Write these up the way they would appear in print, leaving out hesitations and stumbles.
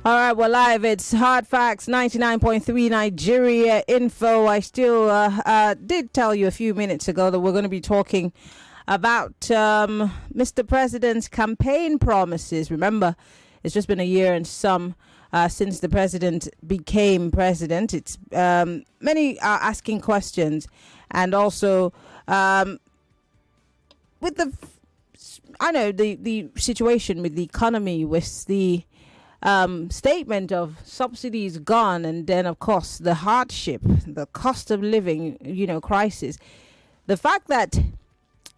All right, we're live. It's Hard Facts 99.3 Nigeria Info. I still did tell you a few minutes ago that we're going to be talking about Mr. President's campaign promises. Remember, it's just been a year and some since the president became president. It's many are asking questions, and also with the situation with the economy, with the statement of subsidies gone, and then of course the hardship, the cost of living, crisis, the fact that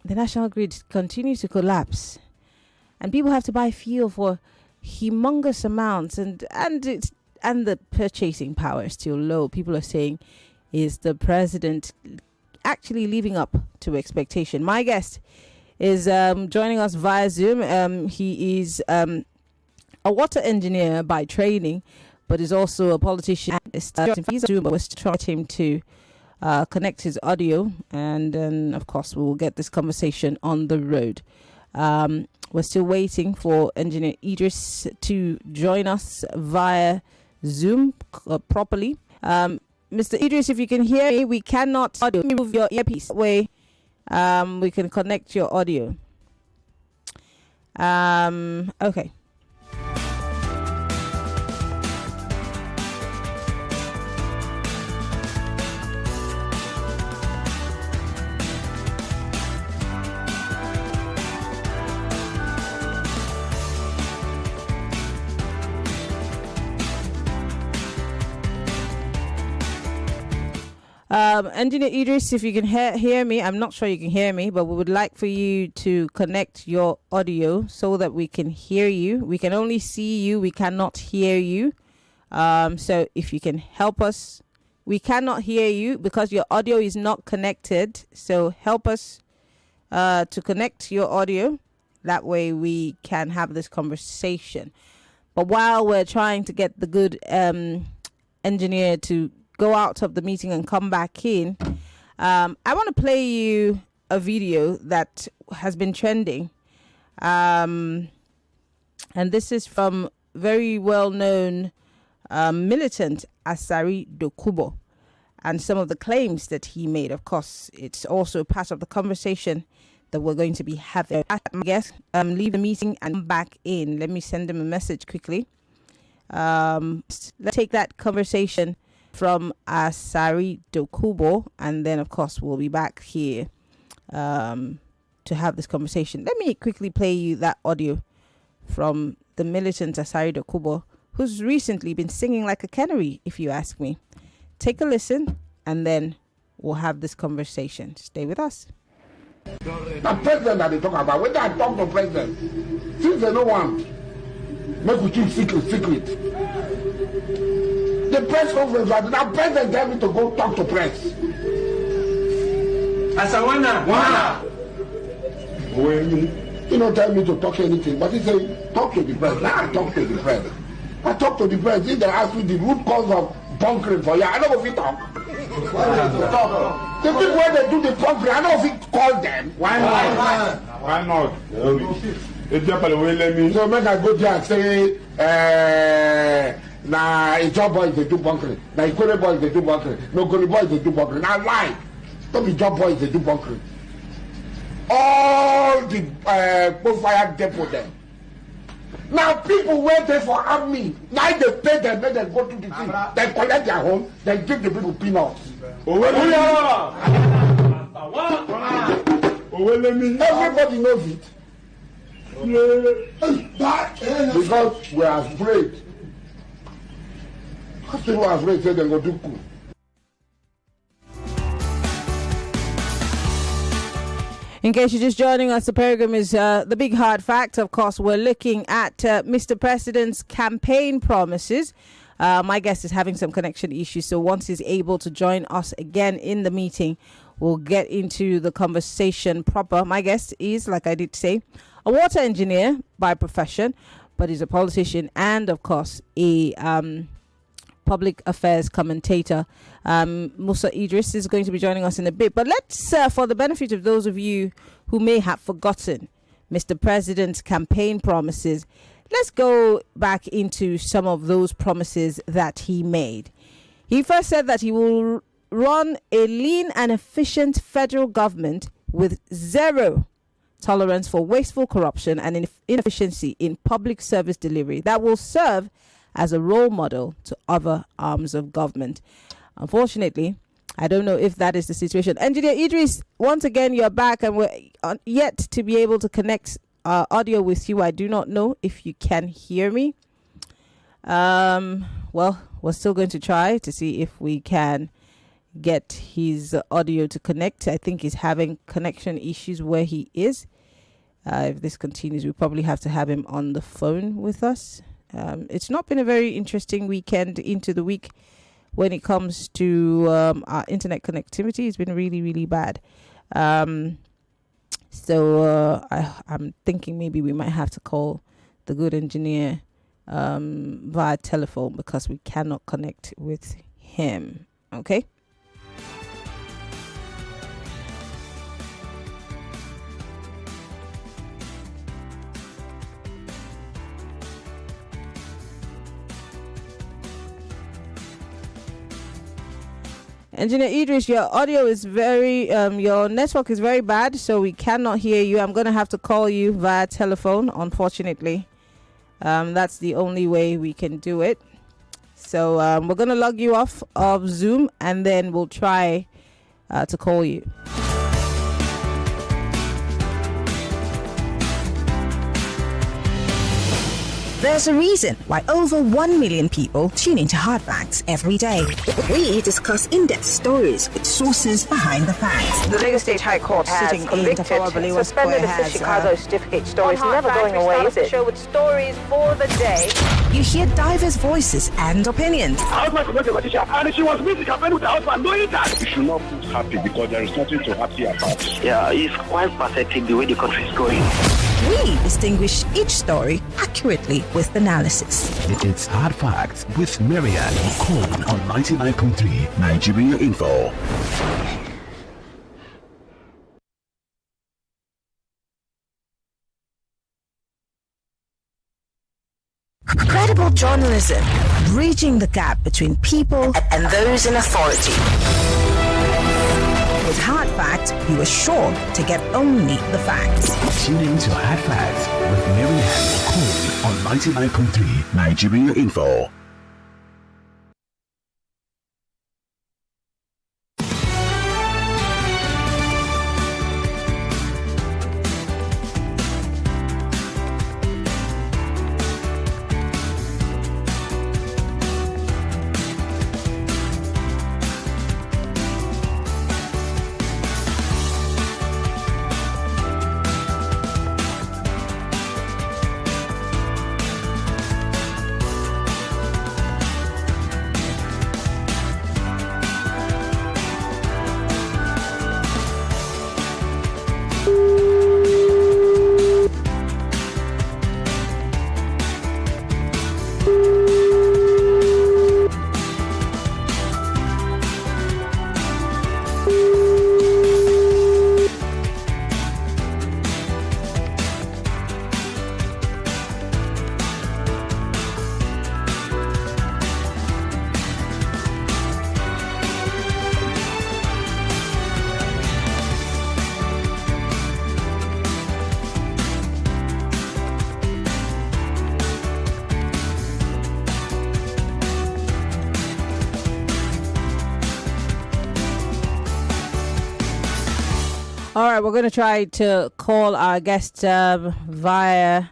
the national grid continues to collapse and people have to buy fuel for humongous amounts, and the purchasing power is still low. People are saying, is the president actually living up to expectation? My guest is joining us via Zoom. He is a water engineer by training, but is also a politician. He's Zoom, but we're trying him to connect his audio, and then of course we will get this conversation on the road. We're still waiting for engineer Idris to join us via Zoom properly. Mr. Idris, if you can hear me, we cannot audio. Move your earpiece away. We can connect your audio. Okay. Engineer Idris, if you can hear me, I'm not sure you can hear me, but we would like for you to connect your audio so that we can hear you. We can only see you, we cannot hear you. So if you can help us, we cannot hear you because your audio is not connected. So help us to connect your audio. That way we can have this conversation. But while we're trying to get the good engineer to go out of the meeting and come back in, I want to play you a video that has been trending, and this is from very well-known militant Asari Dokubo, and some of the claims that he made. Of course, it's also part of the conversation that we're going to be having. I guess leave the meeting and come back in. Let me send him a message quickly. Let's take that conversation from Asari Dokubo, and then of course we'll be back here to have this conversation. Let me quickly play you that audio from the militant Asari Dokubo, who's recently been singing like a canary, if you ask me. Take a listen, and then we'll have this conversation. Stay with us. The president that they talk about, when I talk to president, since they don't want, make we keep secret. The press conference, now president tell me to go talk to press. Asawana. He don't tell me to talk anything, but he say talk to the press. Now I talk to the press. I talk to the press. If they ask me the root cause of bunkering for you, I don't know if he talk. The people when they do the bunkering, I don't know if he call them. Why not? So make I go there and say, na job boys they do bunkering, na Ikore boys they do bunkering, no Goli boys they do bunkering. Now lie, don't be job boys they do bunkering. All the fire depot them. Now people wait there for army. Now they pay them, then they go to the thing. They collect their home, they give the people peanuts. Everybody knows it. Because we are afraid. People are afraid say they go do coup. In case you're just joining us, the program is The Big Hard Fact. Of course, we're looking at Mr. President's campaign promises. My guest is having some connection issues, so once he's able to join us again in the meeting, we'll get into the conversation proper. My guest is, like I did say, a water engineer by profession, but he's a politician and, of course, a public affairs commentator. Musa Idris is going to be joining us in a bit. But let's, for the benefit of those of you who may have forgotten Mr. President's campaign promises, let's go back into some of those promises that he made. He first said that he will run a lean and efficient federal government with zero tolerance for wasteful corruption and inefficiency in public service delivery that will serve as a role model to other arms of government. Unfortunately, I don't know if that is the situation. Engineer Idris, once again, you're back and we're yet to be able to connect audio with you. I do not know if you can hear me. Well, we're still going to try to see if we can get his audio to connect. I think he's having connection issues where he is. If this continues, we probably have to have him on the phone with us. It's not been a very interesting weekend into the week when it comes to our internet connectivity. It's been really, really bad. So I'm thinking maybe we might have to call the good engineer via telephone because we cannot connect with him. Okay. Engineer Idris, your audio is very, your network is very bad, so we cannot hear you. I'm going to have to call you via telephone, unfortunately. That's the only way we can do it. So we're going to log you off of Zoom, and then we'll try to call you. There's a reason why over 1 million people tune into Hard Facts every day. We discuss in-depth stories with sources behind the facts. The Lagos State High Court has convicted, suspended the Chicago certificate story. It's never going away, is it? Show with stories for the day. You hear diverse voices and opinions. And she was meeting her friend with her husband, knowing that. You should not feel happy because there is nothing to happy about. Yeah, it's quite pathetic the way the country is going. We distinguish each story accurately with analysis. It's Hard Facts with Maryann Okon on 99.3 Nigeria Info. Credible journalism, bridging the gap between people and those in authority. With Hard Facts, you are sure to get only the facts. Tune in to Hard Facts with Maryann Okon on 99.3 Nigeria Info. All right, we're going to try to call our guest via...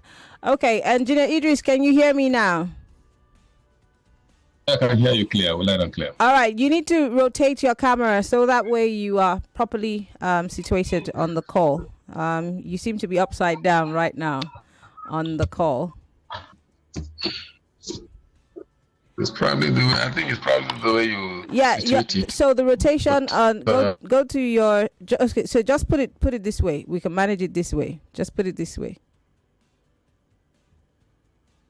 Okay, Engineer Idris, can you hear me now? I can hear you clear, loud and clear. All right, you need to rotate your camera so that way you are properly situated on the call. You seem to be upside down right now on the call. It's probably the way, I think it's probably the way you situate it. So the rotation go to your okay, so just put it this way. We can manage it this way. Just put it this way.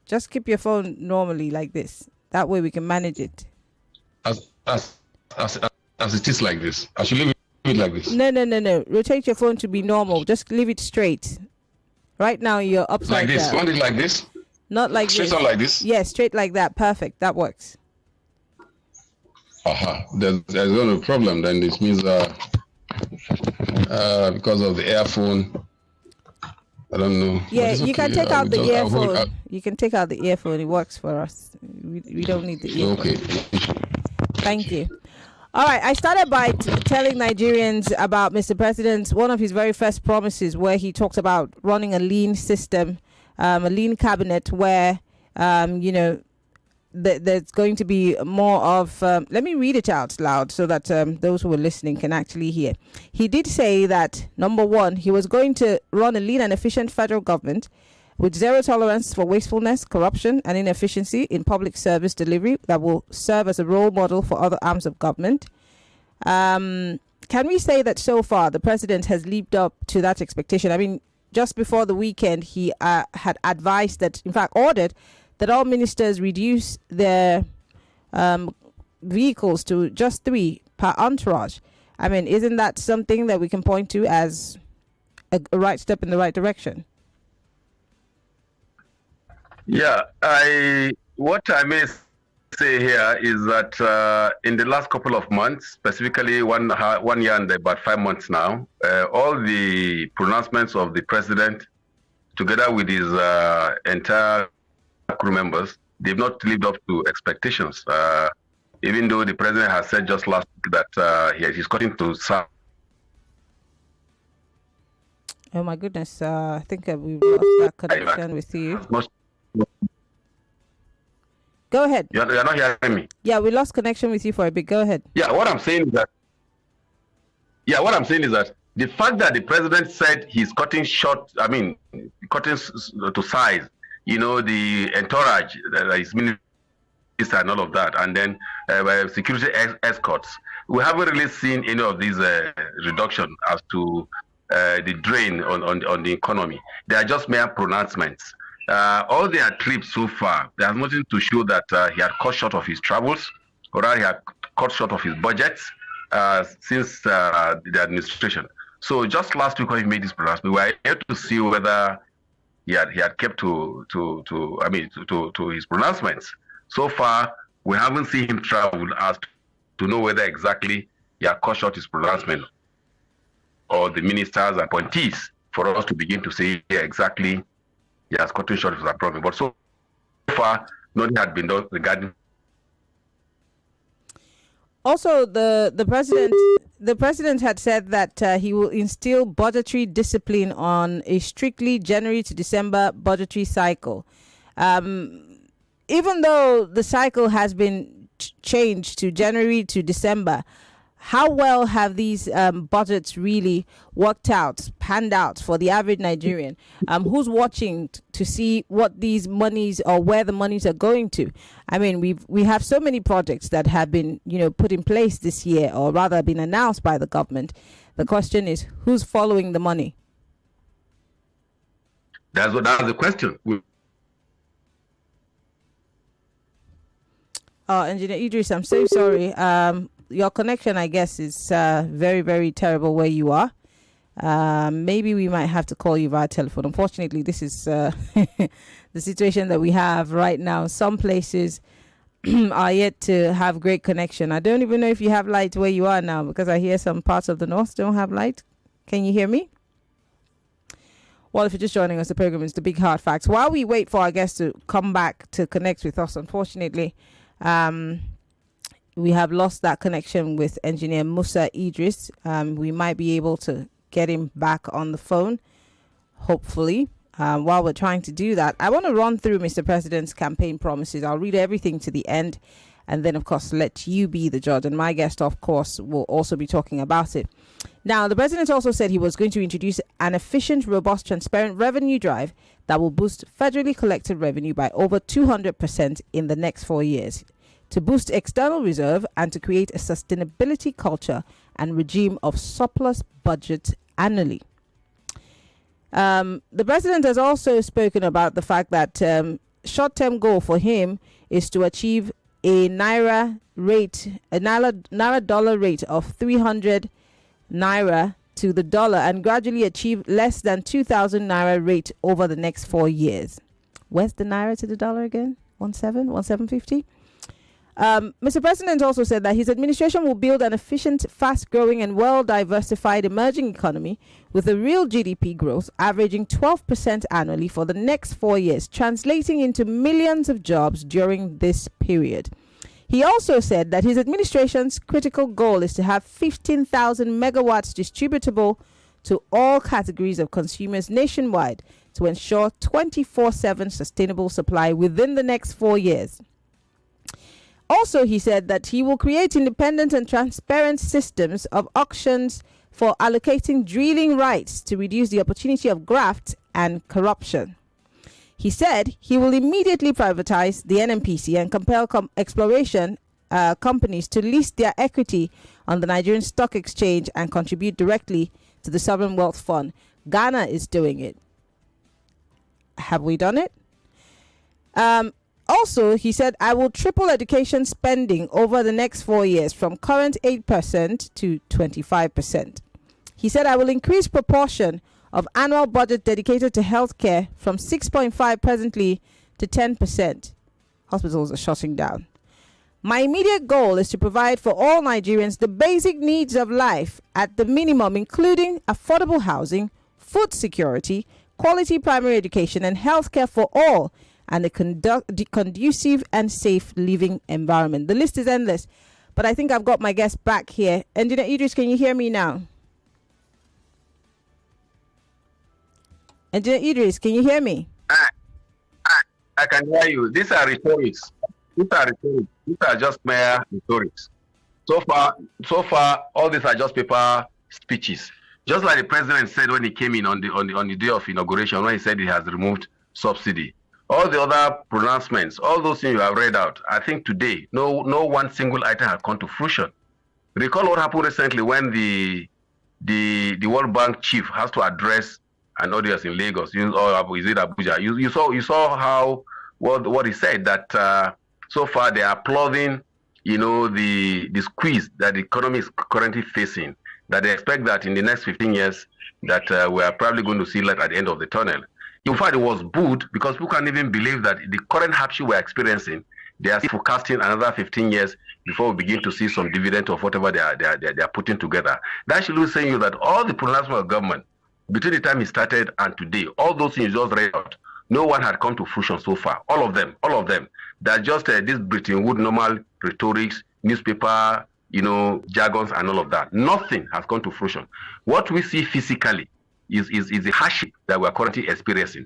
Just keep your phone normally like this. That way we can manage it. As it is like this. I should leave it like this. No. Rotate your phone to be normal. Just leave it straight. Right now you're upside like this. down. Want it like this? Not like straight this. on like this? Yeah, straight like that. Perfect. That works. There's no problem. Then this means because of the earphone, I don't know. Yeah, you can take out the earphone. You can take out the earphone. It works for us. We don't need the earphone. Okay. Thank you. All right. I started by telling Nigerians about Mr. President's one of his very first promises, where he talked about running a lean system, a lean cabinet, where there's going to be more of. Let me read it out loud so that those who are listening can actually hear. He did say that, number one, he was going to run a lean and efficient federal government with zero tolerance for wastefulness, corruption, and inefficiency in public service delivery that will serve as a role model for other arms of government. Can we say that so far the president has lived up to that expectation? I mean, just before the weekend, he had advised that, in fact, ordered that all ministers reduce their vehicles to just 3 per entourage. I mean, isn't that something that we can point to as a right step in the right direction? Yeah, what I may say here is that in the last couple of months, specifically 1 year and about 5 months now, all the pronouncements of the president, together with his entire crew members, they've not lived up to expectations. Even though the president has said just last week that he's cutting to some. Oh my goodness! I think we've lost that connection with you. Go ahead. You're not hearing me. Yeah, we lost connection with you for a bit. Go ahead. Yeah, what I'm saying is that. The fact that the president said he's cutting short, cutting to size, the entourage, his minister and all of that, and then security escorts. We haven't really seen any of these reduction as to the drain on the economy. They are just mere pronouncements. All their trips so far, there's nothing to show that he had cut short of his travels, or that he had cut short of his budgets since the administration. So just last week when he made this pronouncement, we were able to see whether he had kept to his pronouncements. So far, we haven't seen him travel as to know whether exactly he had cut short his pronouncement, or the ministers and appointees, for us to begin to say exactly he has cut short his approval. But so far, nothing had been done regarding. Also, the president had said that he will instill budgetary discipline on a strictly January to December budgetary cycle. Even though the cycle has been changed to January to December, how well have these budgets really worked out, panned out for the average Nigerian who's watching to see what these monies or where the monies are going to? I mean, we have so many projects that have been, put in place this year, or rather been announced by the government. The question is, who's following the money? That's the question. Engineer Idris, I'm so sorry. Your connection, I guess, is very, very terrible where you are. Maybe we might have to call you via telephone. Unfortunately, this is the situation that we have right now. Some places are yet to have great connection. I don't even know if you have light where you are now, because I hear some parts of the north don't have light. Can you hear me? Well, if you're just joining us, the program is The Big Hard Facts. While we wait for our guests to come back to connect with us, unfortunately, we have lost that connection with engineer Musa Idris. We might be able to get him back on the phone, hopefully. While we're trying to do that, I want to run through Mr. President's campaign promises. I'll read everything to the end, and then, of course, let you be the judge. And my guest, of course, will also be talking about it. Now, the president also said he was going to introduce an efficient, robust, transparent revenue drive that will boost federally collected revenue by over 200% in the next 4 years, to boost external reserve and to create a sustainability culture and regime of surplus budget annually. The president has also spoken about the fact that short-term goal for him is to achieve a naira dollar rate of 300 naira to the dollar and gradually achieve less than 2,000 naira rate over the next 4 years. Where's the naira to the dollar again? 1750. Mr. President also said that his administration will build an efficient, fast-growing and well-diversified emerging economy with a real GDP growth averaging 12% annually for the next 4 years, translating into millions of jobs during this period. He also said that his administration's critical goal is to have 15,000 megawatts distributable to all categories of consumers nationwide to ensure 24/7 sustainable supply within the next 4 years. Also, he said that he will create independent and transparent systems of auctions for allocating drilling rights to reduce the opportunity of graft and corruption. He said he will immediately privatize the NNPC and compel exploration companies to list their equity on the Nigerian Stock Exchange and contribute directly to the Sovereign Wealth Fund. Ghana is doing it. Have we done it? Also, he said, I will triple education spending over the next 4 years from current 8% to 25%. He said, I will increase proportion of annual budget dedicated to healthcare from 6.5% presently to 10%. Hospitals are shutting down. My immediate goal is to provide for all Nigerians the basic needs of life at the minimum, including affordable housing, food security, quality primary education, and healthcare for all, and a conducive and safe living environment. The list is endless, but I think I've got my guest back here. Engineer Idris, can you hear me now? Engineer Idris, can you hear me? I can hear you. These are rhetorics. These are just mere rhetorics. So far, all these are just paper speeches. Just like the president said when he came in on the day of inauguration, when he said he has removed subsidy. All the other pronouncements, all those things you have read out, I think today, no one single item has come to fruition. Recall what happened recently when the World Bank chief has to address an audience in Lagos, or is it Abuja? You saw how what he said, that so far they are applauding, the squeeze that the economy is currently facing, that they expect that in the next 15 years that we are probably going to see light at the end of the tunnel. In fact, it was booed because people can't even believe that the current hardship we're experiencing, they are forecasting another 15 years before we begin to see some dividend of whatever they are putting together. That should be saying you that all the pronouncement of government between the time it started and today, all those things just read out, no one had come to fruition so far. All of them. They're just this Bretton Woods normal rhetorics, newspaper, jargons and all of that. Nothing has come to fruition. What we see physically is the hardship that we're currently experiencing.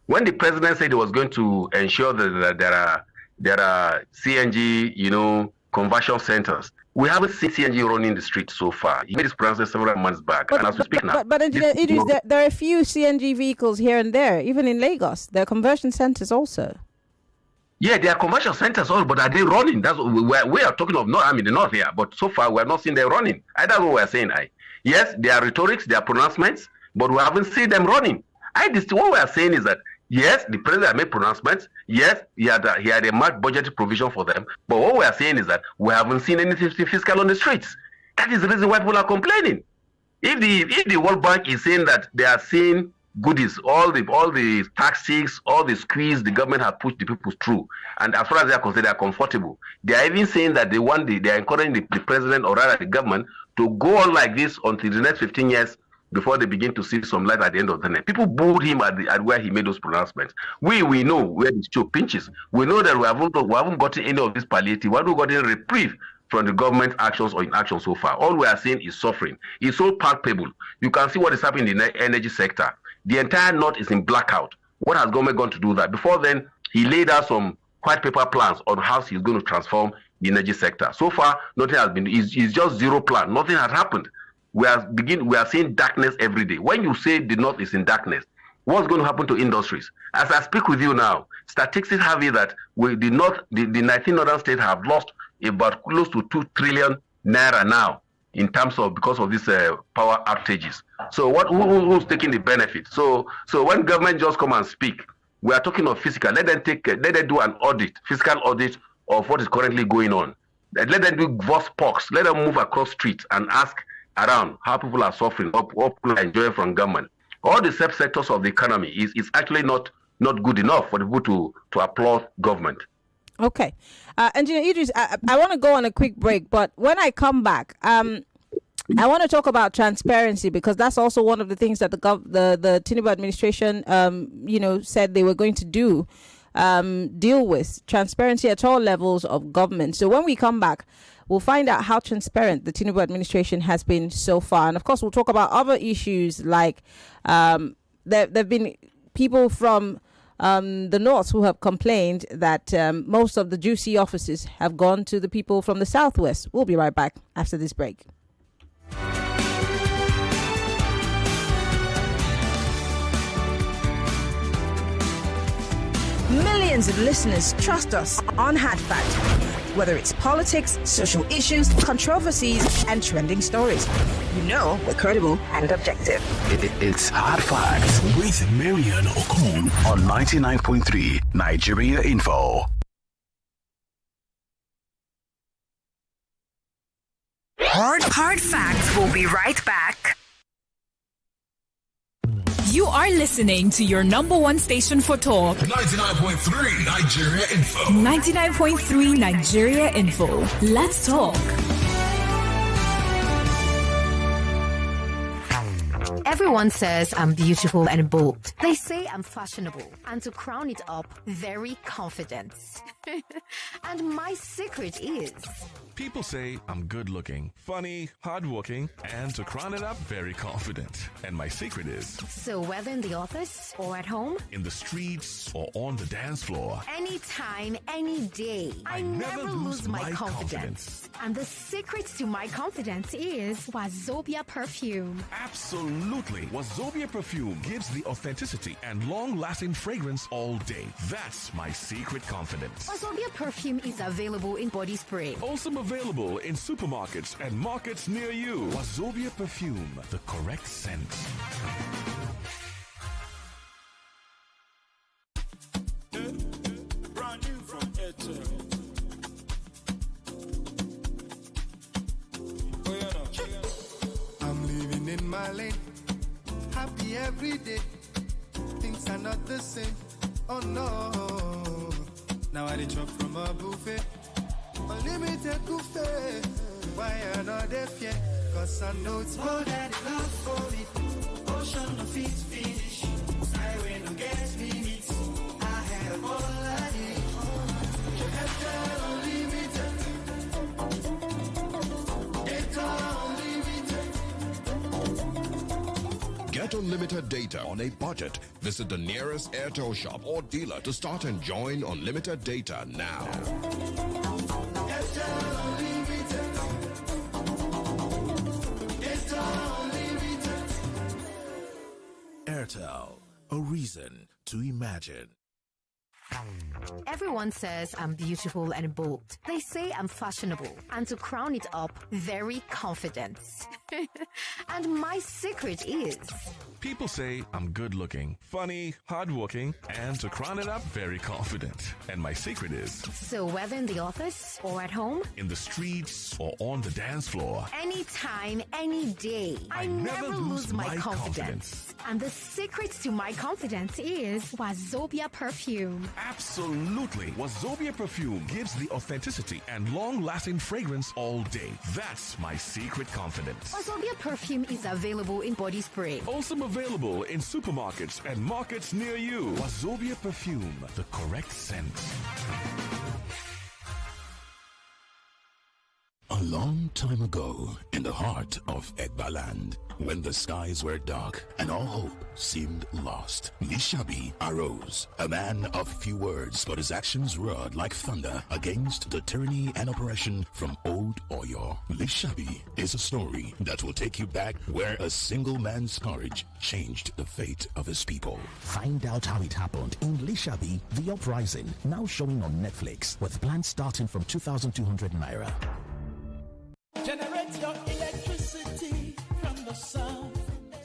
When the president said he was going to ensure that there are CNG, conversion centers, we haven't seen CNG running the streets so far. He made this pronouncement several months back, and as we speak now. But Idris, there are a few CNG vehicles here and there, even in Lagos. There are conversion centers also. Yeah, there are conversion centers also, but are they running? That's what we are talking of. Not, the north here, but so far we have not seen them running. That's what we are saying. Yes, there are rhetorics, there are pronouncements, but we haven't seen them running. What we are saying is that, yes, the president made pronouncements. Yes, he had a marked budgetary provision for them. But what we are saying is that we haven't seen anything fiscal on the streets. That is the reason why people are complaining. If the World Bank is saying that they are seeing goodies, all the taxes, all the squeeze the government has pushed the people through, and as far as they are concerned, they are comfortable. They are even saying that they are encouraging the president, or rather the government, to go on like this until the next 15 years before they begin to see some light at the end of the night. People booed him at where he made those pronouncements. We know where the show pinches. We know that we haven't gotten any of this palliative. We haven't gotten a reprieve from the government actions or inaction so far. All we are seeing is suffering. It's so palpable. You can see what is happening in the energy sector. The entire north is in blackout. What has government gone to do that? Before then, he laid out some white paper plans on how he's going to transform the energy sector. So far, nothing has been. It's just zero plan. Nothing has happened. We are seeing darkness every day. When you say the north is in darkness, what's going to happen to industries? As I speak with you now, statistics have it that the 19 northern states have lost about close to 2 trillion naira now because of these power outages. So who's taking the benefit? So when government just come and speak, we are talking of physical. Let them do an audit, fiscal audit of what is currently going on. Let them do voice pox. Let them move across streets and ask around how people are suffering, what people are enjoying from government. All the subsectors of the economy is actually not not good enough for the people to applaud government. Okay. Engineer Idris, I want to go on a quick break, but when I come back, I want to talk about transparency, because that's also one of the things that the Tinubu administration, said they were going to do, deal with transparency at all levels of government. So when we come back, we'll find out how transparent the Tinubu administration has been so far. And of course, we'll talk about other issues like there have been people from the north who have complained that most of the juicy offices have gone to the people from the southwest. We'll be right back after this break. Millions of listeners trust us on Hard Fact. Whether it's politics, social issues, controversies, and trending stories, you know we're credible and objective. It's Hard Facts with Maryann Okon on 99.3 Nigeria Info. Hard Facts will be right back. You are listening to your number one station for talk. 99.3 Nigeria Info. 99.3 Nigeria Info. Let's talk. Everyone says I'm beautiful and bold. They say I'm fashionable. And to crown it up, very confident. And my secret is... People say I'm good looking, funny, hardworking, and to crown it up, very confident. And my secret is... So whether in the office or at home, in the streets or on the dance floor, anytime, any day, I never lose my confidence. And the secret to my confidence is Wazobia perfume. Absolutely. Wazobia perfume gives the authenticity and long-lasting fragrance all day. That's my secret confidence. Wazobia perfume is available in body spray. Also available in supermarkets and markets near you. Wazobia perfume, the correct scent. Brand new from Airtel. I'm living in my lane, happy every day. Things are not the same. Oh no. Now I chop from a buffet. Unlimited buffet. Why are not there fear? Cause I know it's more than enough for me. Ocean no fit finish. Highway no get limits. I have all I need. Get unlimited data on a budget. Visit the nearest Airtel shop or dealer to start enjoying unlimited data now. Airtel, a reason to imagine. Everyone says I'm beautiful and bold. They say I'm fashionable. And to crown it up, very confident. And my secret is... People say I'm good looking, funny, hardworking, and to crown it up, very confident. And my secret is... So whether in the office or at home, in the streets or on the dance floor, anytime, any day, I never lose my confidence. And the secret to my confidence is Wazobia perfume. Absolutely. Wazobia perfume gives the authenticity and long-lasting fragrance all day. That's my secret confidence. Wazobia perfume is available in body spray. Also available in supermarkets and markets near you. Wazobia perfume, the correct scent. A long time ago, in the heart of Egbaland, when the skies were dark and all hope seemed lost, Lishabi arose, a man of few words, but his actions roared like thunder against the tyranny and oppression from old Oyo. Lishabi is a story that will take you back where a single man's courage changed the fate of his people. Find out how it happened in Lishabi, The Uprising, now showing on Netflix, with plans starting from 2,200 naira. Generate your electricity from the sun.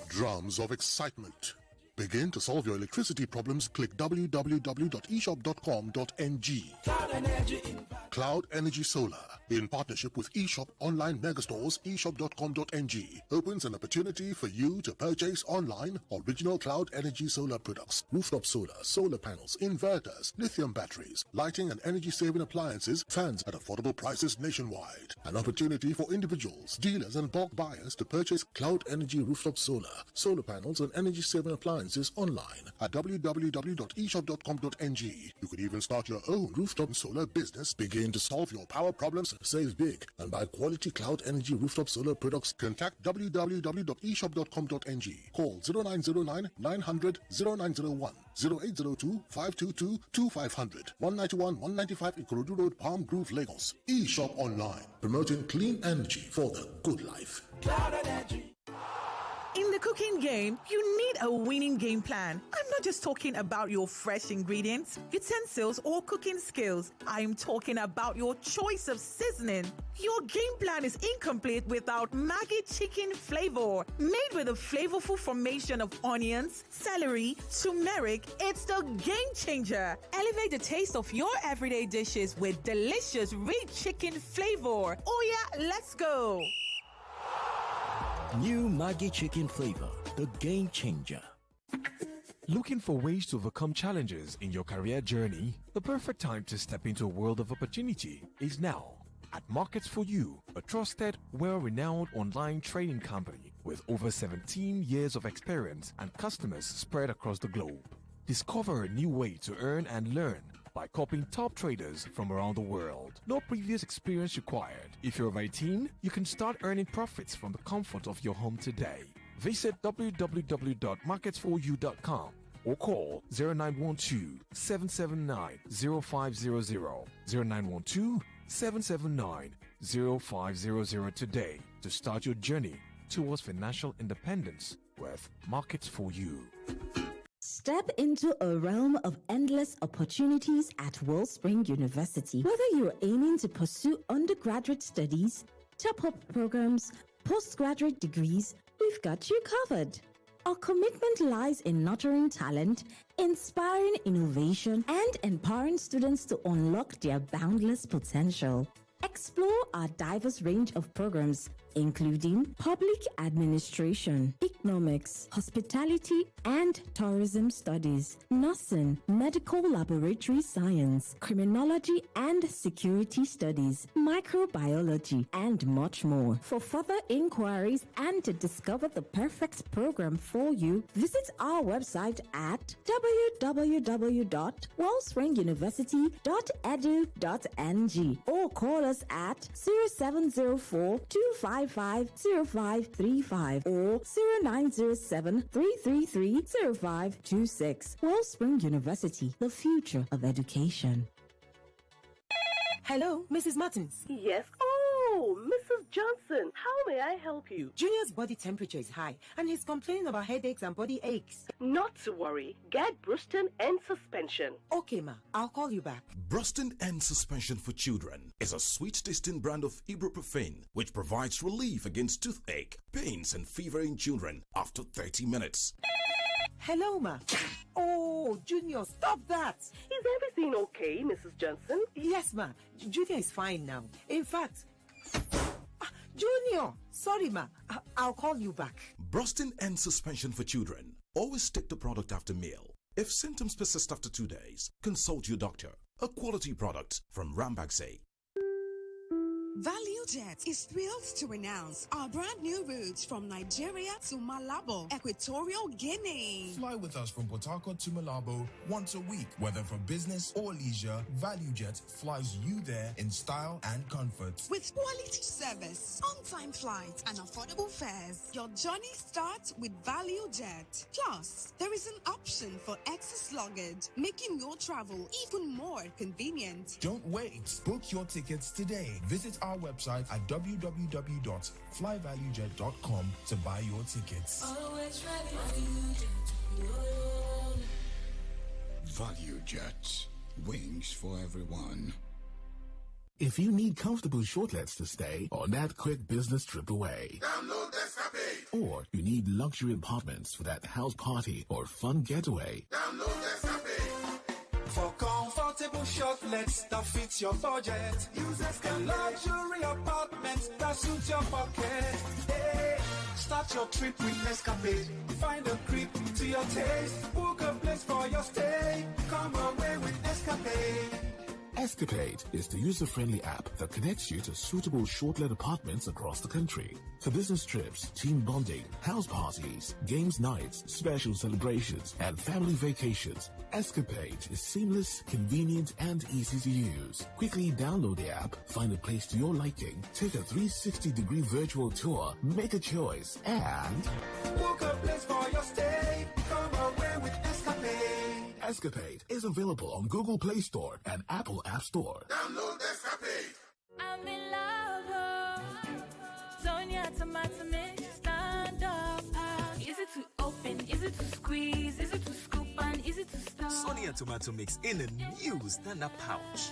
Drums of excitement. Begin to solve your electricity problems. Click www.eshop.com.ng. Cloud Energy Solar, in partnership with eShop online megastores eshop.com.ng, opens an opportunity for you to purchase online original Cloud Energy Solar products, rooftop solar, solar panels, inverters, lithium batteries, lighting and energy-saving appliances, fans at affordable prices nationwide. An opportunity for individuals, dealers and bulk buyers to purchase Cloud Energy rooftop solar, solar panels and energy-saving appliances online at www.eshop.com.ng. You could even start your own rooftop solar business, begin to solve your power problems, save big, and buy quality Cloud Energy rooftop solar products. Contact www.eshop.com.ng. Call 0909 900 0901, 0802 522 2500, 191 195 Ikorodu Road, Palm Grove, Lagos. eShop Online, promoting clean energy for the good life. Cloud Energy. In the cooking game, you need a winning game plan. I'm not just talking about your fresh ingredients, utensils, or cooking skills. I'm talking about your choice of seasoning. Your game plan is incomplete without Maggi chicken flavor. Made with a flavorful formation of onions, celery, turmeric, it's the game changer. Elevate the taste of your everyday dishes with delicious rich chicken flavor. Oh yeah, let's go. New Maggi chicken flavor, the game changer. Looking for ways to overcome challenges in your career journey? The perfect time to step into a world of opportunity is now. At Markets for You, a trusted, well-renowned online trading company with over 17 years of experience and customers spread across the globe. Discover a new way to earn and learn by copying top traders from around the world. No previous experience required. If you're over 18, you can start earning profits from the comfort of your home today. Visit www.marketsforyou.com or call 0912-779-0500, 0912-779-0500 today to start your journey towards financial independence with Markets for You. Step into a realm of endless opportunities at Wellspring University. Whether you're aiming to pursue undergraduate studies, top-up programs, postgraduate degrees, we've got you covered. Our commitment lies in nurturing talent, inspiring innovation, and empowering students to unlock their boundless potential. Explore our diverse range of programs, including public administration, economics, hospitality and tourism studies, nursing, medical laboratory science, criminology and security studies, microbiology, and much more. For further inquiries and to discover the perfect program for you, visit our website at www.wellspringuniversity.edu.ng or call us at 0704-255-0535 or 0907-333-0526. Wellspring University, the future of education. Hello, Mrs. Martins. Yes. Oh, Mrs. Johnson, how may I help you? Junior's body temperature is high and he's complaining about headaches and body aches. Not to worry. Get Bruston and suspension. Okay, ma. I'll call you back. Bruston and Suspension for Children is a sweet tasting brand of ibuprofen which provides relief against toothache, pains and fever in children after 30 minutes. Hello, ma. Oh, Junior, stop that. Is everything okay, Mrs. Johnson? Yes, ma. Junior is fine now. In fact, Junior, sorry, ma. I'll call you back. Brustin and Suspension for Children. Always take the product after meal. If symptoms persist after 2 days, consult your doctor. A quality product from Rambaxay. ValueJet is thrilled to announce our brand new routes from Nigeria to Malabo, Equatorial Guinea. Fly with us from Port Harcourt to Malabo once a week. Whether for business or leisure, ValueJet flies you there in style and comfort. With quality service, on-time flights, and affordable fares, your journey starts with ValueJet. Plus, there is an option for excess luggage, making your travel even more convenient. Don't wait. Book your tickets today. Visit our website at www.flyvaluejet.com to buy your tickets. Always ready. ValueJet. Wings for everyone. If you need comfortable shortlets to stay on that quick business trip away, download Descape. Or you need luxury apartments for that house party or fun getaway, download Descape. For comfortable shortlets that fits your budget. Use Escapade. Luxury apartments that suit your pocket. Hey, start your trip with Escapade. Find a crib to your taste. Book a place for your stay. Come away with Escapade. Escapade is the user-friendly app that connects you to suitable short-let apartments across the country. For business trips, team bonding, house parties, games nights, special celebrations, and family vacations, Escapade is seamless, convenient, and easy to use. Quickly download the app, find a place to your liking, take a 360-degree virtual tour, make a choice, and book a place for your stay. Come away with Escapade. Escapade is available on Google Play Store and Apple App Store. Download Escapade. I'm in love. Sonia tomato mix, stand up. Is it to open? Is it to squeeze? Is it to scoop? And is it to stir? Sonia tomato mix in a new stand-up pouch.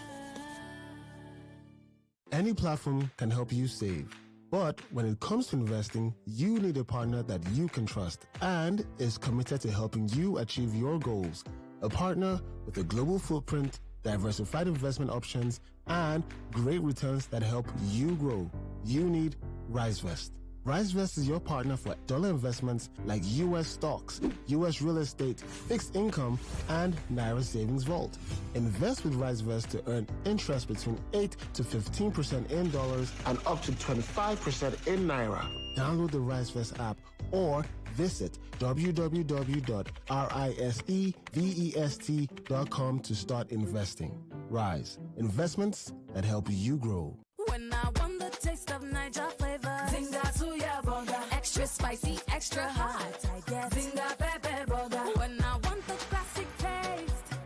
Any platform can help you save. But when it comes to investing, you need a partner that you can trust and is committed to helping you achieve your goals. A partner with a global footprint, diversified investment options, and great returns that help you grow. You need RiseVest. RiseVest is your partner for dollar investments like U.S. stocks, U.S. real estate, fixed income, and Naira Savings Vault. Invest with RiseVest to earn interest between 8 to 15% in dollars and up to 25% in Naira. Download the RiseVest app or visit www.risevest.com to start investing. Rise. Investments that help you grow. When I want the taste of Niger flavor, Zinga Suya Burger. Extra spicy, extra hot, I guess. Zinga Pepper Burger. When I want the classic taste,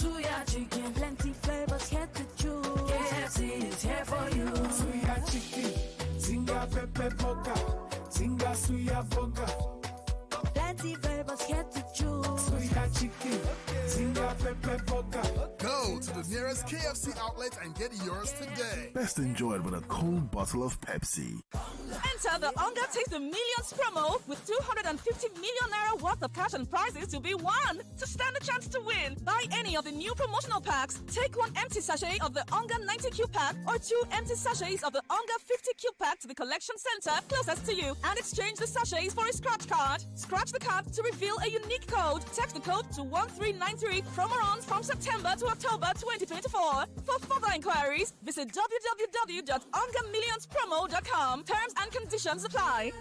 Suya chicken. Plenty flavors here to choose. KFC is here for you. Suya chicken, Zinga Pepper Burger. Zinga Suya Burger. Plenty flavors here to choose. Suya chicken, Zinga Pepper Burger. Go to the nearest KFC outlet and get yours today. Best enjoyed with a cold bottle of Pepsi. Enter the Onga Taste the Millions promo with 250 million naira worth of cash and prizes to be won. To stand a chance to win, buy any of the new promotional packs, take one empty sachet of the Onga 90Q pack or 2 empty sachets of the Onga 50Q pack to the collection center closest to you and exchange the sachets for a scratch card. Scratch the card to reveal a unique code. Text the code to 1393. Promo runs from September to October 2024. For further inquiries, visit www.ongamillionspromo.com. Terms and conditions apply.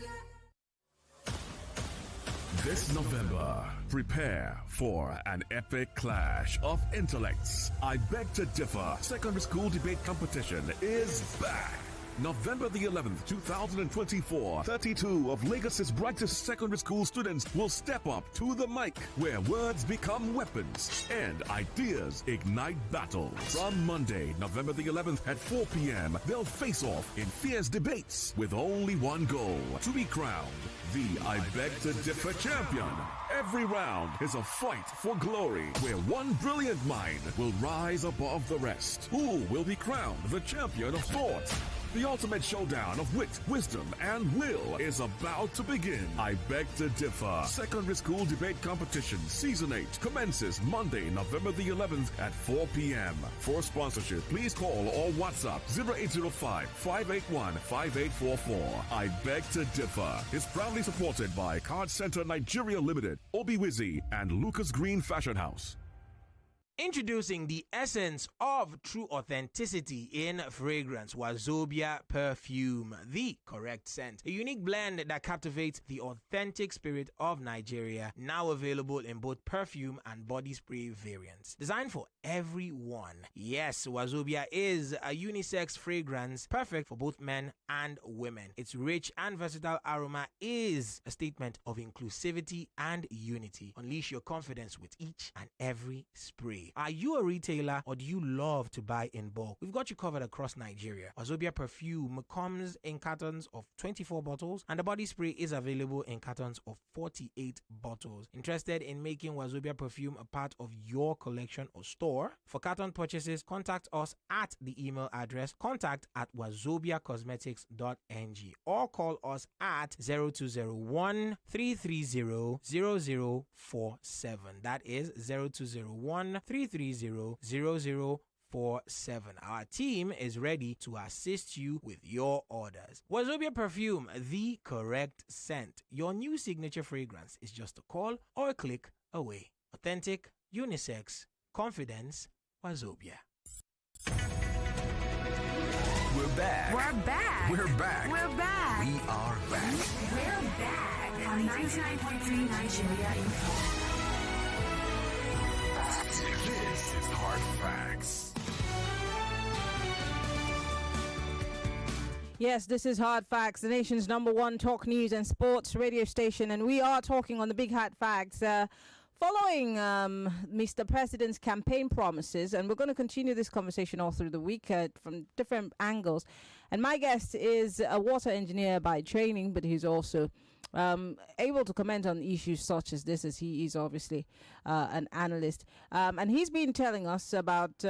This November, prepare for an epic clash of intellects. I Beg to Differ Secondary School Debate Competition is back. November the 11th, 2024, 32 of Lagos's brightest secondary school students will step up to the mic, where words become weapons and ideas ignite battles. From Monday, November the 11th at 4 p.m., they'll face off in fierce debates with only one goal: to be crowned the I Beg to Differ champion. Every round is a fight for glory, where one brilliant mind will rise above the rest. Who will be crowned the champion of thought? The ultimate showdown of wit, wisdom, and will is about to begin. I Beg to Differ Secondary School Debate Competition Season 8 commences Monday, November the 11th at 4 p.m. For sponsorship, please call or WhatsApp 0805-581-5844. I Beg to Differ is proudly supported by Card Center Nigeria Limited, Obiwizi, and Lucas Green Fashion House. Introducing the essence of true authenticity in fragrance, Wazobia Perfume, the correct scent. A unique blend that captivates the authentic spirit of Nigeria, now available in both perfume and body spray variants. Designed for everyone. Yes, Wazobia is a unisex fragrance perfect for both men and women. Its rich and versatile aroma is a statement of inclusivity and unity. Unleash your confidence with each and every spray. Are you a retailer or do you love to buy in bulk? We've got you covered across Nigeria. Wazobia Perfume comes in cartons of 24 bottles and the body spray is available in cartons of 48 bottles. Interested in making Wazobia Perfume a part of your collection or store? For carton purchases, contact us at the email address contact@wazobiacosmetics.ng or call us at 0201 330 0047. That is 0201 330 0047. 24/7. Our team is ready to assist you with your orders. Wazobia Perfume, the correct scent. Your new signature fragrance is just a call or a click away. Authentic, unisex, confidence, Wazobia. We're back. We're back. We're back. We're back. We are back. We're back on 99.3 Nigeria Info. This is Hard Facts. Yes, this is Hard Facts, the nation's #1 talk news and sports radio station, and we are talking on the Big Hard Facts. Following Mr. President's campaign promises, and we're going to continue this conversation all through the week from different angles. And my guest is a water engineer by training, but he's also able to comment on issues such as this, as he is obviously an analyst. And he's been telling us about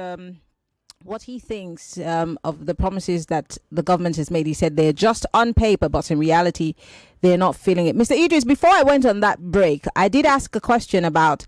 what he thinks of the promises that the government has made. He said they're just on paper, but in reality, they're not feeling it. Mr. Idris, before I went on that break, I did ask a question about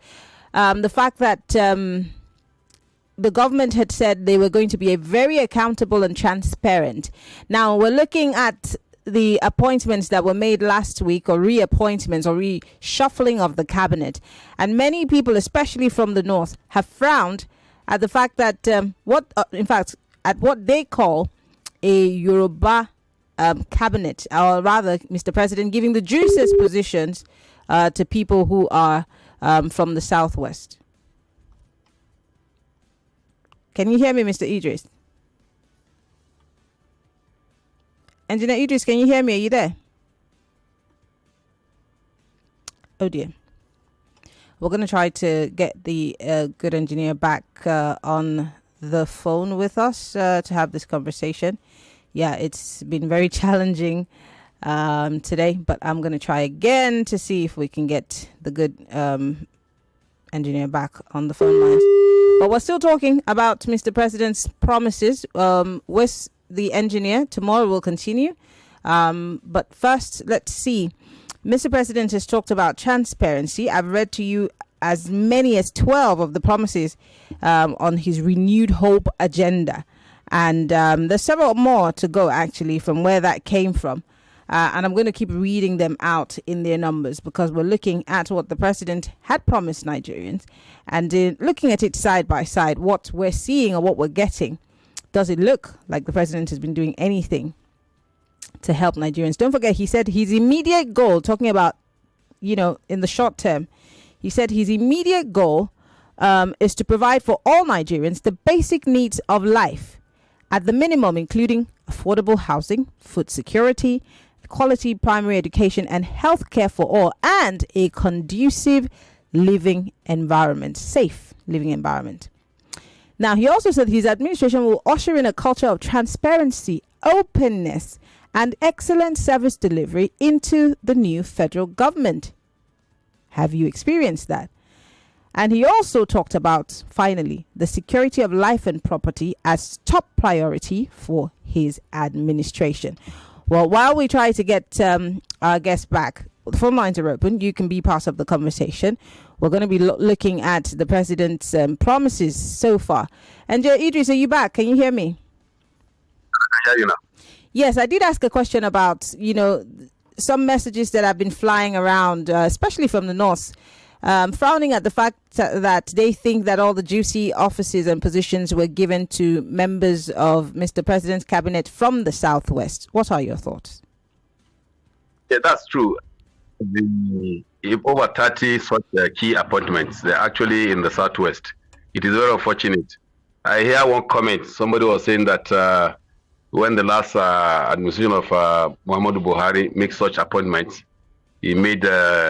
the fact that the government had said they were going to be very accountable and transparent. Now, we're looking at the appointments that were made last week, or reappointments or reshuffling of the cabinet. And many people, especially from the north, have frowned at the fact that at what they call a Yoruba cabinet, or rather, Mr. President, giving the juiciest positions to people who are from the southwest. Can you hear me, Mr. Idris? Engineer Idris, can you hear me? Are you there? Oh dear. We're going to try to get the good engineer back on the phone with us to have this conversation. Yeah, it's been very challenging today, but I'm going to try again to see if we can get the good engineer back on the phone lines. But we're still talking about Mr. President's promises with the engineer. Tomorrow we'll continue. But first, let's see. Mr. President has talked about transparency. I've read to you as many as 12 of the promises on his renewed hope agenda. And there's several more to go, actually, from where that came from. And I'm going to keep reading them out in their numbers, because we're looking at what the president had promised Nigerians and looking at it side by side, what we're seeing or what we're getting. Does it look like the president has been doing anything to help Nigerians? Don't forget, he said his immediate goal, talking about, in the short term, he said his immediate goal is to provide for all Nigerians the basic needs of life, at the minimum, including affordable housing, food security, quality primary education, and healthcare for all, and a conducive living environment, safe living environment. Now, he also said his administration will usher in a culture of transparency, openness, and excellent service delivery into the new federal government. Have you experienced that? And he also talked about, finally, the security of life and property as top priority for his administration. Well, while we try to get our guests back, the phone lines are open. You can be part of the conversation. We're going to be looking at the president's promises so far. And Idris, are you back? Can you hear me? I hear you now. Yes, I did ask a question about, some messages that have been flying around, especially from the north, frowning at the fact that they think that all the juicy offices and positions were given to members of Mr. President's cabinet from the southwest. What are your thoughts? Yeah, that's true. Over 30 such key appointments, they're actually in the southwest. It is very unfortunate. I hear one comment. Somebody was saying that when the last administration of Muhammadu Buhari makes such appointments, he made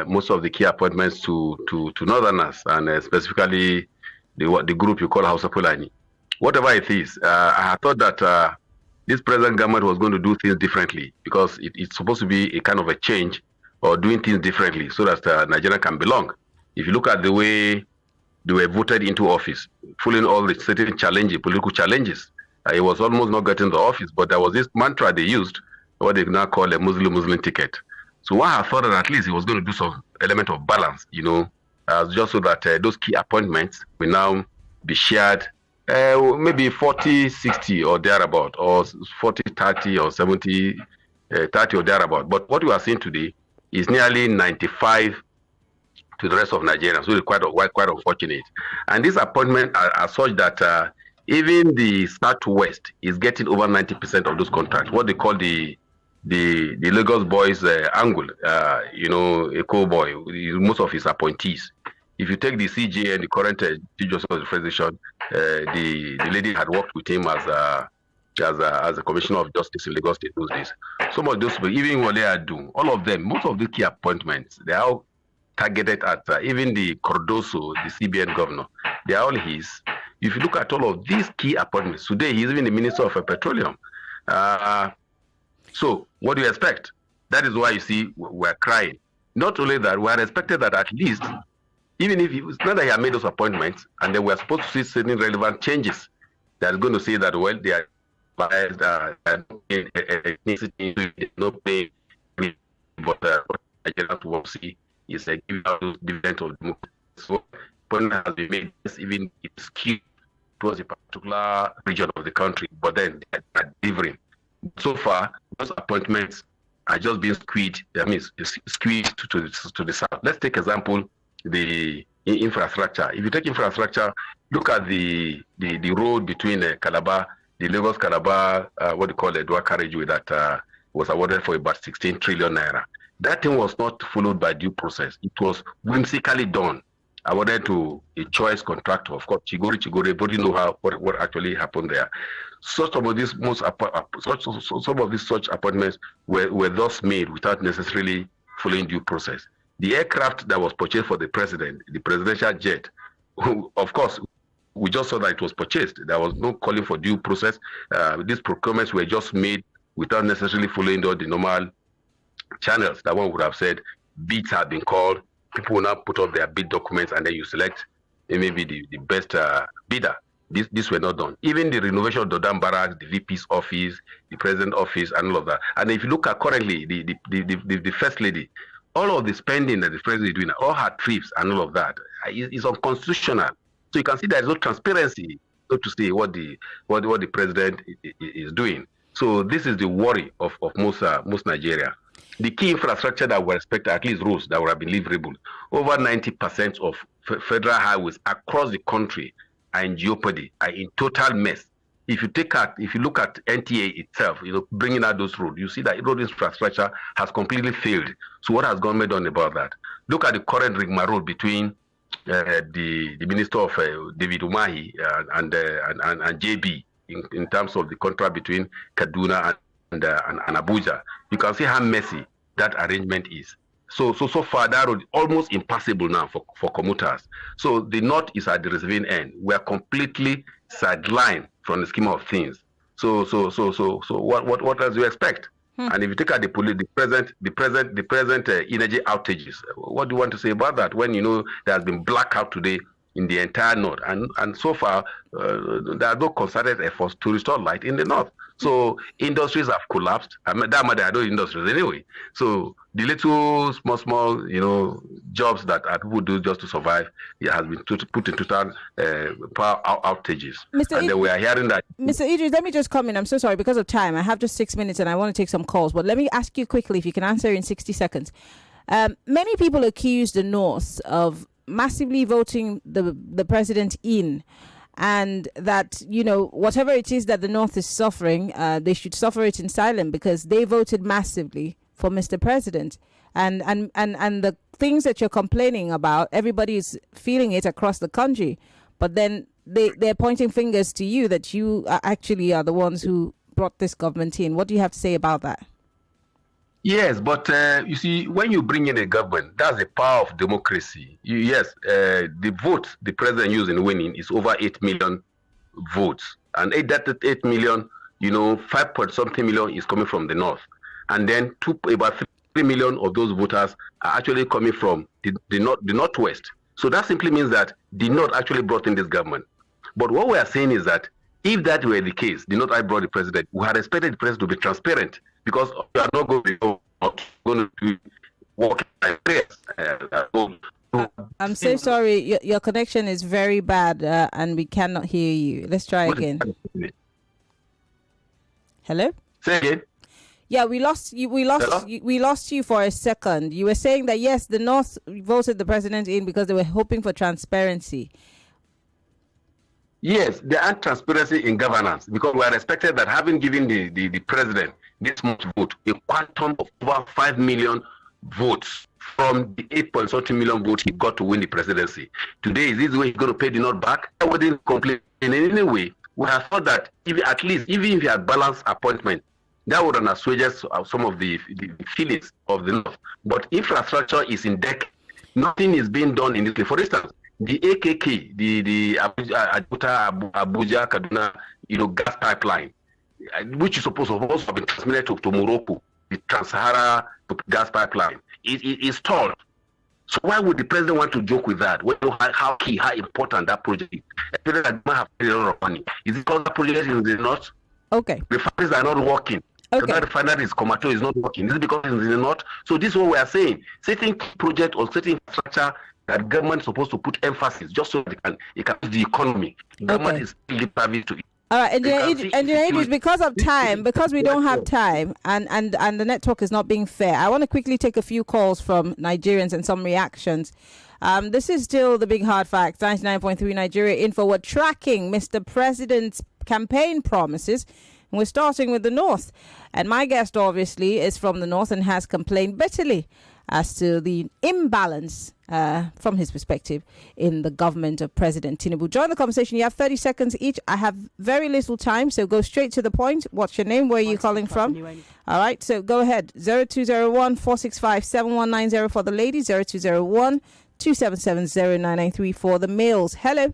most of the key appointments to northerners, and specifically the group you call Hausa Fulani. Whatever it is, I thought that this present government was going to do things differently, because it's supposed to be a kind of a change, or doing things differently so that Nigeria can belong. If you look at the way they were voted into office, following all the certain challenges, political challenges, it was almost not getting the office, but there was this mantra they used, what they now call a Muslim ticket. So I thought that at least he was going to do some element of balance, just so that those key appointments will now be shared maybe 40-60 or thereabout, or 40-30 or 70-30 or thereabout. But what we are seeing today is nearly 95 to the rest of Nigerians, so it's quite unfortunate. And these appointments are such that even the Southwest is getting over 90% of those contracts. What they call the Lagos boys angle, a co-boy, most of his appointees. If you take the CJ and the current Chief Justice of the Federation, the lady had worked with him as a Commissioner of Justice in Lagos State those days. Some of those people, even what they are doing, all of them, most of the key appointments, they are all targeted at even the Cardoso, the CBN governor. They are all his. If you look at all of these key appointments, today he's even the Minister of Petroleum. So what do you expect? That is why you see we're crying. Not only that, we are expected that at least, even if it's not that he had made those appointments, and then we're supposed to see certain relevant changes that is going to say that, well, they are biased, no pay, but Nigerians want to see is giving out those dividends of democracy. So, appointment has been made, even it's skewed towards a particular region of the country, but then they are delivering. So far, those appointments are just being squeezed. I mean, squeezed to the south. Let's take example the infrastructure. If you take infrastructure, look at the road between Calabar, the Lagos Calabar, what do you call it, dual carriageway that was awarded for about 16 trillion naira. That thing was not followed by due process. It was whimsically done, awarded to a choice contractor. Of course, Chigori, everybody know what actually happened there. Some of these such appointments were thus made without necessarily following due process. The aircraft that was purchased for the president, the presidential jet, of course, we just saw that it was purchased. There was no calling for due process. These procurements were just made without necessarily following all the normal channels that one would have said. Bids have been called. People will now put up their bid documents, and then you select maybe the best bidder. This were not done. Even the renovation of Dodam Barracks, the VP's office, the president's office, and all of that. And if you look at currently the first lady, all of the spending that the president is doing, all her trips and all of that is unconstitutional. So you can see there is no transparency, so to say, what the president is doing. So this is the worry of most Nigeria. The key infrastructure that we expect, at least roads that would have been livable, over 90% of federal highways across the country are in jeopardy, are in total mess. If you look at NTA itself, bringing out those roads, you see that road infrastructure has completely failed. So what has government done about that? Look at the current Rigma road between the Minister of David Umahi and JB in terms of the contract between Kaduna and Abuja. You can see how messy that arrangement is. So far that road is almost impassable now for commuters. So the north is at the receiving end. We are completely sidelined from the scheme of things. So what else do you expect? And if you take out the present energy outages, what do you want to say about that? When there has been blackout today in the entire north, and so far there are no concerted efforts to restore light in the north. So industries have collapsed. I mean, there are no industries anyway. So the little small jobs that people do just to survive, it has been put into total power outages. And then we are hearing that. Mr. Idris, let me just come in. I'm so sorry because of time. I have just 6 minutes and I want to take some calls. But let me ask you quickly if you can answer in 60 seconds. Many people accuse the North of massively voting the president in, and that whatever it is that the North is suffering, they should suffer it in silence because they voted massively for Mr. President, and the things that you're complaining about, everybody is feeling it across the country, but then they're pointing fingers to you that you actually are the ones who brought this government in. What do you have to say about that? Yes, but you see, when you bring in a government, that's the power of democracy. The vote the president used in winning is over 8 million votes. And that 8 million, 5 point something million is coming from the north. And then about 3 million of those voters are actually coming from the northwest. So that simply means that the north actually brought in this government. But what we are saying is that if that were the case, the north I brought the president, we had expected the president to be transparent, because you are not going to be working like this. I'm so sorry. Your connection is very bad, and we cannot hear you. Let's try again. Hello? Say again. Yeah, we lost you. We lost you for a second. You were saying that yes, the North voted the president in because they were hoping for transparency. Yes, there are transparency in governance because we are expected that having given the president this much vote, a quantum of over 5 million votes from the 8.something million votes he got to win the presidency. Today, is this the way he's going to pay the North back? I wouldn't complain in any way. We have thought that even if he had balanced appointment, that would have assuaged some of the feelings of the North. But infrastructure is in deck. Nothing is being done in this case. For instance, the AKK, the Abuja, Kaduna, gas pipeline, which is supposed to also have been transmitted to Morocco, the Trans-Sahara gas pipeline, is stalled. So why would the president want to joke with that? How important that project is? The president might have paid a lot of money. Is it because the project is in the North? Okay. Refineries are not working. Okay. So that refinery is comatose, is not working. Is it because it's in the North? So this is what we are saying. Certain project or certain infrastructure that government is supposed to put emphasis just so it can the economy. Government is still private to it. All right, Engineer Idris, because of time, because we don't have time, and the network is not being fair, I want to quickly take a few calls from Nigerians and some reactions. This is still the big hard facts. 99.3 Nigeria Info. We're tracking Mr. President's campaign promises. And we're starting with the North. And my guest, obviously, is from the North and has complained bitterly as to the imbalance, from his perspective, in the government of President Tinubu. Join the conversation. You have 30 seconds each. I have very little time, so go straight to the point. What's your name? Where are you calling from? All right, so go ahead. 0201-465-7190 for the ladies, 0201-277-0993 for the males. Hello.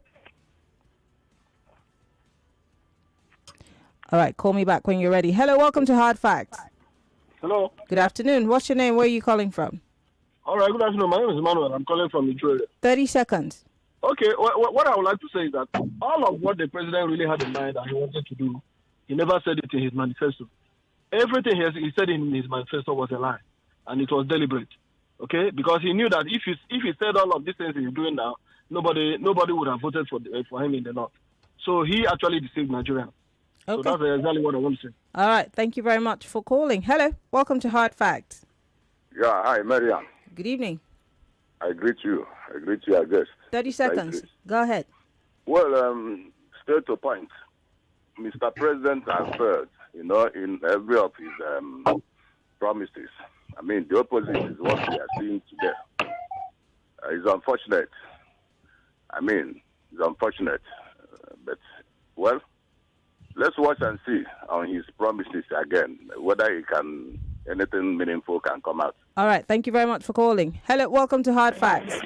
All right, call me back when you're ready. Hello, welcome to Hard Facts. Hello. Good afternoon. What's your name? Where are you calling from? All right, good afternoon. My name is Emmanuel. I'm calling from Idris. 30 seconds. Okay, what I would like to say is that all of what the president really had in mind that he wanted to do, he never said it in his manifesto. Everything he said in his manifesto was a lie, and it was deliberate. Okay, because he knew that if he said all of these things he's doing now, nobody would have voted for him in the North. So he actually deceived Nigerians. Okay. So that's exactly what I want to say. All right. Thank you very much for calling. Hello. Welcome to Hard Facts. Yeah. Hi, Maryann. Good evening. I greet you. I guess. 30 seconds. Go ahead. Well, straight to point. Mr. President has failed, in every of his promises. I mean, the opposite is what we are seeing today. It's unfortunate. But, well, let's watch and see on his promises again, whether anything meaningful can come out. All right. Thank you very much for calling. Hello. Welcome to Hard Facts.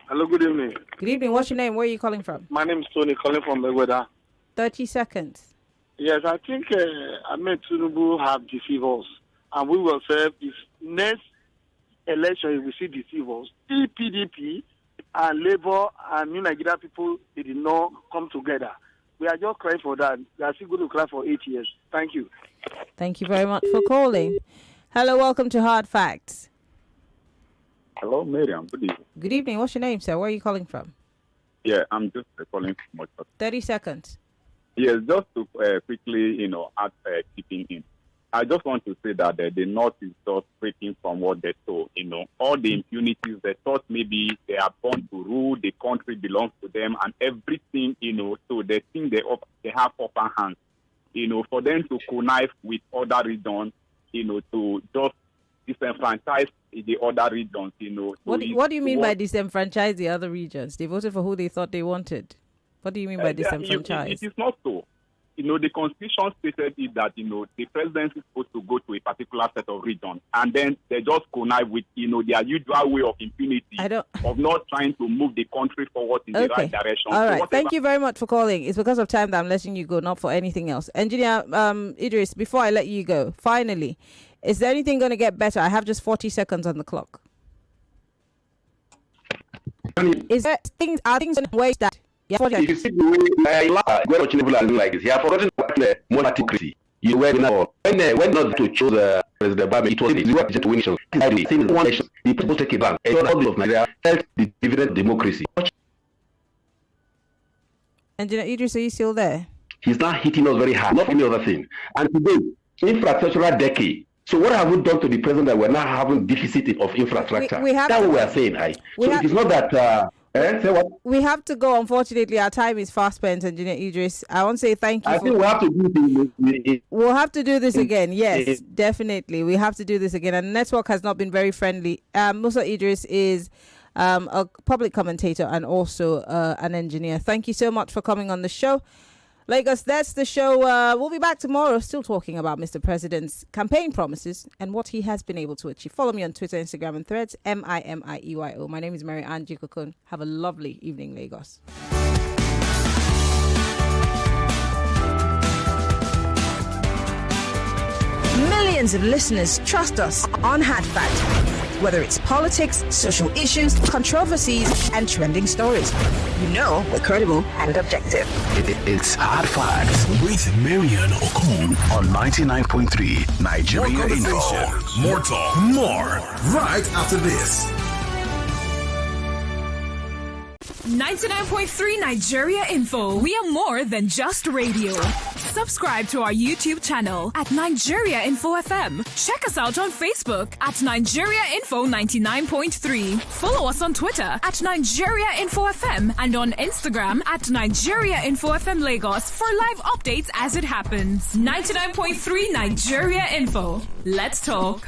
Hello, good evening. Good evening. What's your name? Where are you calling from? My name is Tony, calling from Megweda. 30 seconds. Yes, I think Tinubu have deceived us, and we will serve this next election if we see deceive us. PDP and Labour and New Nigeria people, they did not come together. We are just crying for that. We are still going to cry for 8 years. Thank you. Thank you very much for calling. Hello, welcome to Hard Facts. Hello, Maryann. Good evening. Good evening. What's your name, sir? Where are you calling from? Yeah, I'm just calling from 30 seconds. Yes, just to quickly, add keeping in. I just want to say that the North is just breaking from what they saw. All the impunities, they thought maybe they are born to rule, the country belongs to them, and everything, so they think they have upper hands, for them to connive with other regions, to just disenfranchise the other regions, What do you mean by disenfranchise the other regions? They voted for who they thought they wanted. What do you mean by disenfranchise? It is not so. The Constitution stated it that, the presidency is supposed to go to a particular set of regions, and then they just connive with, their usual way of impunity of not trying to move the country forward in the right direction. All right. Thank you very much for calling. It's because of time that I'm letting you go, not for anything else. Engineer Idris, before I let you go, finally, is there anything going to get better? I have just 40 seconds on the clock. Are things in ways that... If you see the way Tinubu are doing like this, he has forgotten monarchy. You were now when not to choose President Obama, it was the US to win election. Saying one election, the people take a bank. And all of Nigeria felt the dividend democracy. Engineer Idris, are you still there? He's not hitting us very hard, not any other thing. And today, infrastructural decade. So what have we done to the president that we're now having deficit of infrastructure? That's what we are saying. It is not that... say what? We have to go. Unfortunately, our time is fast spent, Engineer Idris. I want to say thank you. I think we have to do this. We'll have to do this again. Yes, definitely. We have to do this again. And the network has not been very friendly. Musa Idris is a public commentator and also an engineer. Thank you so much for coming on the show. Lagos, that's the show. We'll be back tomorrow still talking about Mr. President's campaign promises and what he has been able to achieve. Follow me on Twitter, Instagram and Threads, MIMIEYO. My name is Maryann Okon. Have a lovely evening, Lagos. Millions of listeners trust us on Hard Fact. Whether it's politics, social issues, controversies, and trending stories. You know we're credible and objective. It's Hard Facts with Maryann Okon on 99.3 Nigeria Info. More talk, more right after this. 99.3 Nigeria Info. We are more than just radio. Subscribe to our YouTube channel at Nigeria Info FM. Check us out on Facebook at Nigeria Info 99.3. Follow us on Twitter at Nigeria Info FM and on Instagram at Nigeria Info FM Lagos for live updates as it happens. 99.3 Nigeria Info. Let's talk.